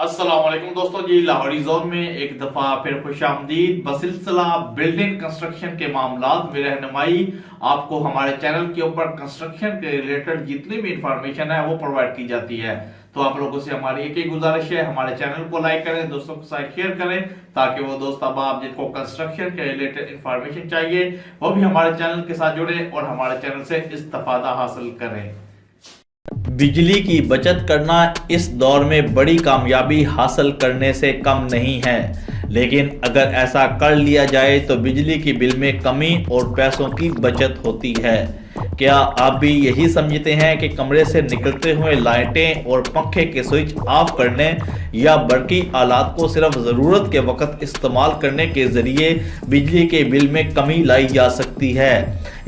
अस्सलाम वालेकुम दोस्तों जी, लाहौरी जोन में एक दफा फिर खुश आमदीद। बसिलसिला बिल्डिंग कंस्ट्रक्शन के मामलात में रहनुमाई आपको हमारे चैनल के ऊपर कंस्ट्रक्शन के रिलेटेड जितनी भी इंफॉर्मेशन है वो प्रोवाइड की जाती है। तो आप लोगों से हमारी एक ही गुजारिश है, हमारे चैनल को लाइक करें, दोस्तों के साथ शेयर करें, ताकि वो दोस्त अब जिनको कंस्ट्रक्शन के रिलेटेड इंफॉर्मेशन चाहिए वो भी हमारे चैनल के साथ जुड़े और हमारे चैनल से इस्तेफादा हासिल करें। बिजली की बचत करना इस दौर में बड़ी कामयाबी हासिल करने से कम नहीं है, लेकिन अगर ऐसा कर लिया जाए तो बिजली की बिल में कमी और पैसों की बचत होती है। क्या आप भी यही समझते हैं कि कमरे से निकलते हुए लाइटें और पंखे के स्विच ऑफ करने या बरकी आलात को सिर्फ ज़रूरत के वक्त इस्तेमाल करने के ज़रिए बिजली के बिल में कमी लाई जा सकती है?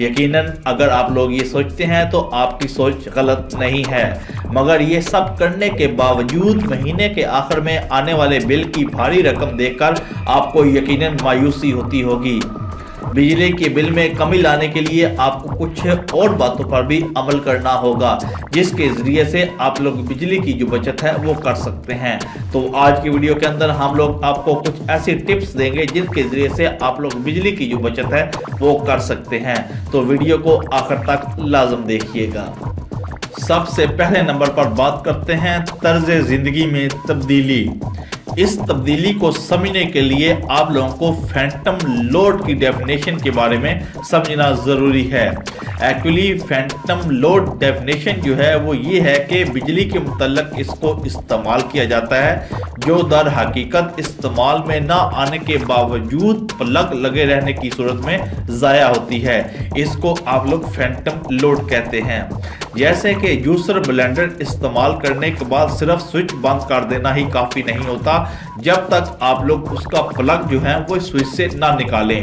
यकीनन अगर आप लोग ये सोचते हैं तो आपकी सोच गलत नहीं है, मगर ये सब करने के बावजूद महीने के आखिर में आने वाले बिल की भारी रकम देखकर आपको यकीनन मायूसी होती होगी। बिजली के बिल में कमी लाने के लिए आपको कुछ और बातों पर भी अमल करना होगा, जिसके ज़रिए से आप लोग बिजली की जो बचत है वो कर सकते हैं। तो आज की वीडियो के अंदर हम लोग आपको कुछ ऐसी टिप्स देंगे जिनके ज़रिए से आप लोग बिजली की जो बचत है वो कर सकते हैं। तो वीडियो को आखिर तक लाजम देखिएगा। सबसे पहले नंबर पर बात करते हैं तर्ज ज़िंदगी में तब्दीली। इस तब्दीली को समझने के लिए आप लोगों को फैंटम लोड की डेफिनेशन के बारे में समझना ज़रूरी है। एक्चुअली फैंटम लोड डेफिनेशन जो है वो ये है कि बिजली के मुतल्लक इसको इस्तेमाल किया जाता है जो दर हकीकत इस्तेमाल में ना आने के बावजूद प्लग लगे रहने की सूरत में ज़ाया होती है। इसको आप लोग फैंटम लोड कहते हैं। जैसे कि जूसर ब्लेंडर इस्तेमाल करने के बाद सिर्फ स्विच बंद कर देना ही काफ़ी नहीं होता जब तक आप लोग उसका प्लग जो है वो स्विच से ना निकालें।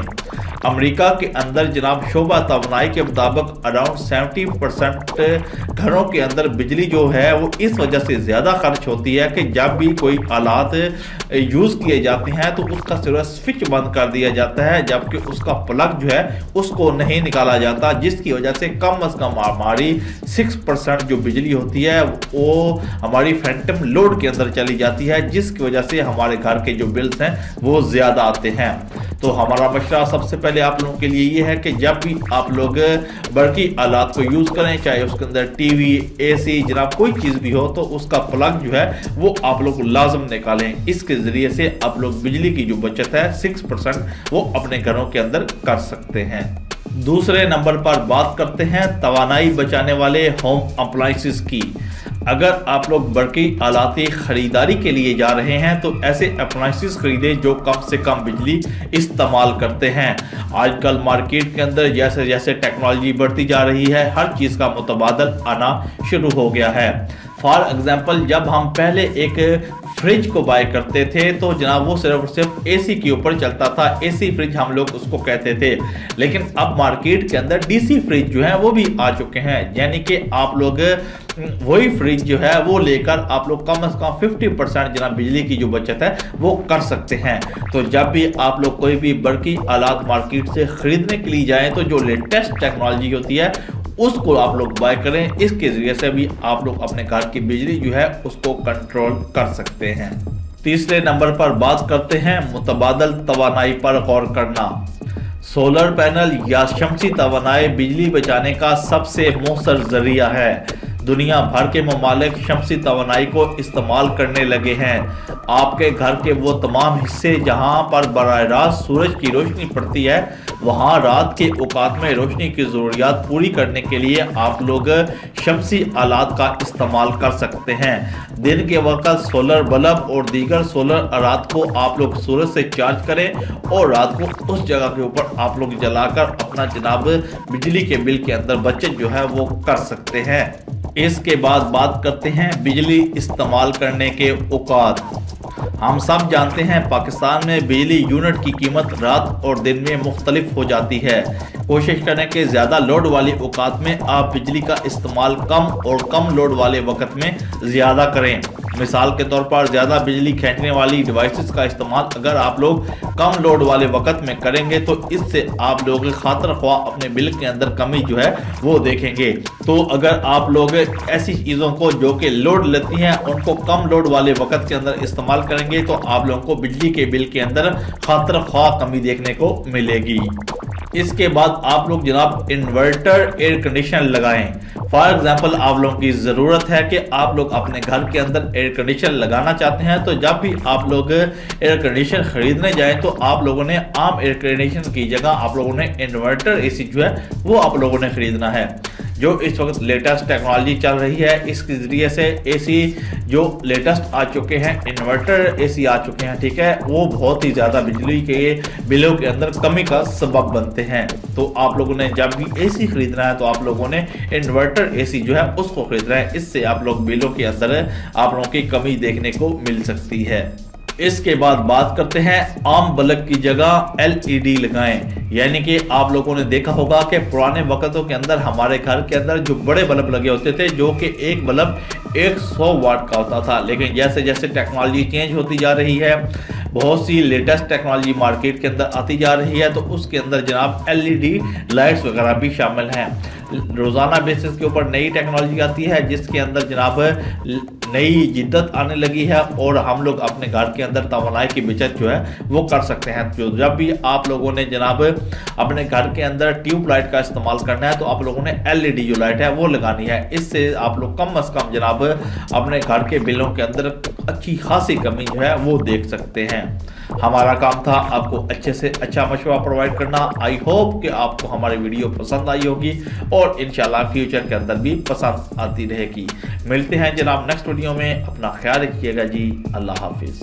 अमेरिका के अंदर जनाब शोबा तवानाई के मुताबिक अराउंड 70% घरों के अंदर बिजली जो है वो इस वजह से ज़्यादा खर्च होती है कि जब भी कोई आलात यूज़ किए जाते हैं तो उसका सिर्फ स्विच बंद कर दिया जाता है, जबकि उसका प्लग जो है उसको नहीं निकाला जाता, जिसकी वजह से कम अज़ कम हमारी 6% जो बिजली होती है वो हमारी फैंटम लोड के अंदर चली जाती है, जिसकी वजह से हमारे घर के जो बिल्स हैं वो ज़्यादा आते हैं। तो हमारा मशवरा सबसे पहले आप लोगों के लिए ये है कि जब भी आप लोग बरकी आलात को यूज़ करें, चाहे उसके अंदर टीवी, एसी, जनाब कोई चीज़ भी हो, तो उसका प्लग जो है वो आप लोग लाजम निकालें। इसके ज़रिए से आप लोग बिजली की जो बचत है 6% वो अपने घरों के अंदर कर सकते हैं। दूसरे नंबर पर बात करते हैं तवानाई बचाने वाले होम अप्लायंसेस की। अगर आप लोग बरकी आलाती ख़रीदारी के लिए जा रहे हैं तो ऐसे अप्लायंसेस खरीदें जो कम से कम बिजली इस्तेमाल करते हैं। आजकल मार्केट के अंदर जैसे जैसे टेक्नोलॉजी बढ़ती जा रही है, हर चीज़ का मुतबादल आना शुरू हो गया है। फॉर एग्जांपल, जब हम पहले एक फ्रिज को बाय करते थे तो जनाब वो सिर्फ एसी के ऊपर चलता था, एसी फ्रिज हम लोग उसको कहते थे। लेकिन अब मार्केट के अंदर डीसी फ्रिज जो है वो भी आ चुके हैं, यानी कि आप लोग वही फ्रिज जो है वो लेकर आप लोग कम से कम 50% जनाब बिजली की जो बचत है वो कर सकते हैं। तो जब भी आप लोग कोई भी बरकी आलात मार्केट से ख़रीदने के लिए जाएँ तो जो लेटेस्ट टेक्नोलॉजी होती है उसको आप लोग बाय करें। इसके ज़रिए से भी आप लोग अपने घर की बिजली जो है उसको कंट्रोल कर सकते हैं। तीसरे नंबर पर बात करते हैं मुतबादल तवानाई पर गौर करना। सोलर पैनल या शमसी तवानाई बिजली बचाने का सबसे मौसर ज़रिया है। दुनिया भर के ममालिक शमसी तवानाई को इस्तेमाल करने लगे हैं। आपके घर के वो तमाम हिस्से जहां पर बराह रास्त सूरज की रोशनी पड़ती है, वहां रात के औकात में रोशनी की ज़रूरियात पूरी करने के लिए आप लोग शमसी आलात का इस्तेमाल कर सकते हैं। दिन के वक्त सोलर बल्ब और दीगर सोलर आलात को आप लोग सूरज से चार्ज करें और रात को उस जगह के ऊपर आप लोग जलाकर अपना जनाब बिजली के बिल के अंदर बचत जो है वो कर सकते हैं। इसके बाद बात करते हैं बिजली इस्तेमाल करने के औकात। हम सब जानते हैं पाकिस्तान में बिजली यूनिट की कीमत रात और दिन में मुख्तलिफ हो जाती है। कोशिश करें कि ज़्यादा लोड वाले औकात में आप बिजली का इस्तेमाल कम और कम लोड वाले वक्त में ज़्यादा करें। مثال کے طور پر زیادہ بجلی کھینچنے والی ڈیوائسز کا استعمال اگر آپ لوگ کم لوڈ والے وقت میں کریں گے تو اس سے آپ لوگ خاطر خواہ اپنے بل کے اندر کمی جو ہے وہ دیکھیں گے. تو اگر آپ لوگ ایسی چیزوں کو جو کہ لوڈ لیتی ہیں ان کو کم لوڈ والے وقت کے اندر استعمال کریں گے تو آپ لوگوں کو بجلی کے بل کے اندر خاطر خواہ کمی دیکھنے کو ملے گی. اس کے بعد آپ لوگ جناب انورٹر ایئر کنڈیشن لگائیں. فار ایگزامپل آپ لوگوں کی ضرورت ہے کہ آپ لوگ اپنے گھر کے اندر ایئر کنڈیشن لگانا چاہتے ہیں تو جب بھی آپ لوگ ایئر کنڈیشن خریدنے جائیں تو آپ لوگوں نے عام ایئر کنڈیشن کی جگہ آپ لوگوں نے انورٹر اے سی جو ہے وہ آپ لوگوں نے خریدنا ہے. جو اس وقت لیٹسٹ ٹیکنالوجی چل رہی ہے اس کے ذریعے سے اے سی جو لیٹسٹ آ چکے ہیں انورٹر اے سی آ چکے ہیں, ٹھیک ہے, وہ بہت ہی زیادہ بجلی کے بلوں کے اندر کمی کا سبب بنتے ہیں. تو آپ لوگوں نے جب بھی اے سی خریدنا ہے تو آپ لوگوں نے انورٹر اے سی جو ہے اس کو خریدنا ہے. اس سے آپ لوگ بلوں کے اندر آپ لوگوں کی کمی دیکھنے کو مل سکتی ہے. اس کے بعد بات کرتے ہیں عام بلب کی جگہ LED لگائیں. یعنی کہ آپ لوگوں نے دیکھا ہوگا کہ پرانے وقتوں کے اندر ہمارے گھر کے اندر جو بڑے بلب لگے ہوتے تھے جو کہ ایک بلب 100 واٹ کا ہوتا تھا, لیکن جیسے جیسے ٹیکنالوجی چینج ہوتی جا رہی ہے, بہت سی لیٹسٹ ٹیکنالوجی مارکیٹ کے اندر آتی جا رہی ہے, تو اس کے اندر جناب LED لائٹس وغیرہ بھی شامل ہیں. روزانہ بیسس کے اوپر نئی ٹیکنالوجی آتی ہے جس کے اندر جناب نئی جدت آنے لگی ہے اور ہم لوگ اپنے گھر کے اندر توانائی کی بچت جو ہے وہ کر سکتے ہیں. جو جب بھی آپ لوگوں نے جناب اپنے گھر کے اندر ٹیوب لائٹ کا استعمال کرنا ہے تو آپ لوگوں نے LED جو لائٹ ہے وہ لگانی ہے. اس سے آپ لوگ کم از کم جناب اپنے گھر کے بلوں کے اندر اچھی خاصی کمی جو ہے وہ دیکھ سکتے ہیں. ہمارا کام تھا آپ کو اچھے سے اچھا مشورہ پرووائڈ کرنا. آئی ہوپ کہ آپ کو ہماری ویڈیو پسند آئی ہوگی اور انشاءاللہ فیوچر کے اندر بھی پسند آتی رہے گی. ملتے ہیں جناب نیکسٹ ویڈیو میں. اپنا خیال رکھیے گا جی. اللہ حافظ.